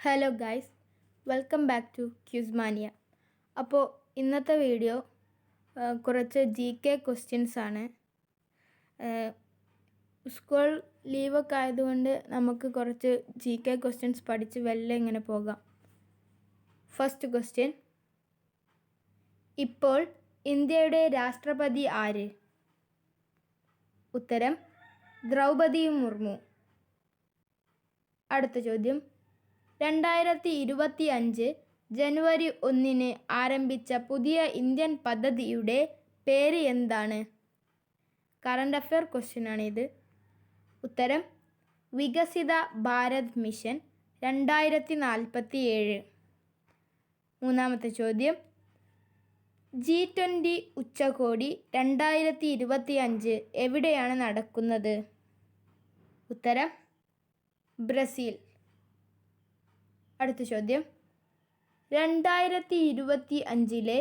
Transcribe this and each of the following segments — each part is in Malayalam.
Hello guys, welcome back to Quizmania. അപ്പോൾ ഇന്നത്തെ വീഡിയോ കുറച്ച് GK ക്വസ്റ്റ്യൻസ് ആണ്. സ്കൂൾ ലീവൊക്കെ ആയതുകൊണ്ട് നമുക്ക് കുറച്ച് GK ക്വസ്റ്റ്യൻസ് പഠിച്ച് വെല്ലെ ഇങ്ങനെ പോകാം. ഫസ്റ്റ് ക്വസ്റ്റ്യൻ: ഇപ്പോൾ ഇന്ത്യയുടെ രാഷ്ട്രപതി ആര്? ഉത്തരം: ദ്രൗപദി മുർമു. അടുത്ത ചോദ്യം: 2025 ജനുവരി 1 ആരംഭിച്ച പുതിയ ഇന്ത്യൻ പദ്ധതിയുടെ പേര് എന്താണ്? കറണ്ട് അഫെയർ ക്വസ്റ്റ്യൻ ആണിത്. ഉത്തരം: വികസിത ഭാരത് മിഷൻ 2047. മൂന്നാമത്തെ ചോദ്യം: G20 ഉച്ചകോടി 2025 എവിടെയാണ് നടക്കുന്നത്? ഉത്തരം: ബ്രസീൽ. അടുത്ത ചോദ്യം: 2025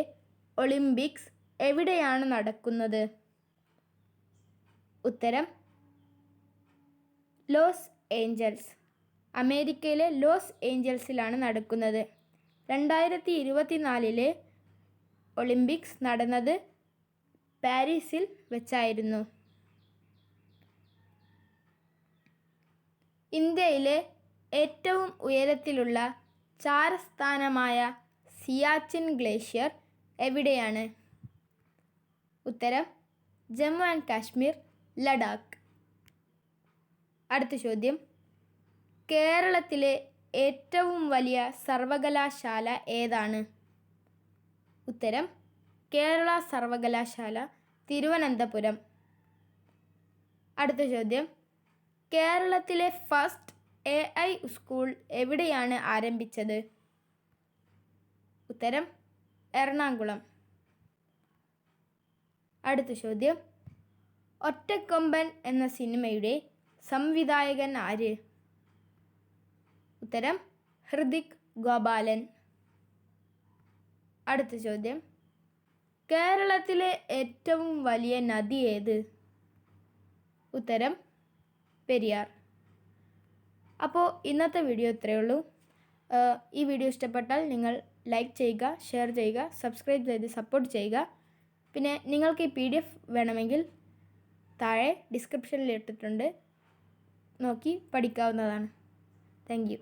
ഒളിമ്പിക്സ് എവിടെയാണ് നടക്കുന്നത്? ഉത്തരം: ലോസ് ഏഞ്ചൽസ്, അമേരിക്കയിലെ ലോസ് ഏഞ്ചൽസിലാണ് നടക്കുന്നത്. 2024 ഒളിമ്പിക്സ് നടന്നത് പാരീസിൽ വെച്ചായിരുന്നു. ഇന്ത്യയിലെ ഏറ്റവും ഉയരത്തിലുള്ള ചാരസ്ഥാനമായ സിയാച്ചിൻ ഗ്ലേഷ്യർ എവിടെയാണ്? ഉത്തരം: ജമ്മു ആൻഡ് കാശ്മീർ, ലഡാക്ക്. അടുത്ത ചോദ്യം: കേരളത്തിലെ ഏറ്റവും വലിയ സർവകലാശാല ഏതാണ്? ഉത്തരം: കേരള സർവകലാശാല, തിരുവനന്തപുരം. അടുത്ത ചോദ്യം: കേരളത്തിലെ ഫസ്റ്റ് AI സ്കൂൾ എവിടെയാണ് ആരംഭിച്ചത്? ഉത്തരം: എറണാകുളം. അടുത്ത ചോദ്യം: ഒറ്റക്കൊമ്പൻ എന്ന സിനിമയുടെ സംവിധായകൻ ആര്? ഉത്തരം: ഹൃതിക് ഗോപാലൻ. അടുത്ത ചോദ്യം: കേരളത്തിലെ ഏറ്റവും വലിയ നദി ഏത്? ഉത്തരം: പെരിയാർ. അപ്പോൾ ഇന്നത്തെ വീഡിയോ ഇത്രയേ ഉള്ളൂ. ഈ വീഡിയോ ഇഷ്ടപ്പെട്ടാൽ നിങ്ങൾ ലൈക്ക് ചെയ്യുക, ഷെയർ ചെയ്യുക, സബ്സ്ക്രൈബ് ചെയ്ത് സപ്പോർട്ട് ചെയ്യുക. പിന്നെ നിങ്ങൾക്ക് ഈ PDF വേണമെങ്കിൽ താഴെ ഡിസ്ക്രിപ്ഷനിൽ ഇട്ടിട്ടുണ്ട്, നോക്കി പഠിക്കാവുന്നതാണ്. Thank you.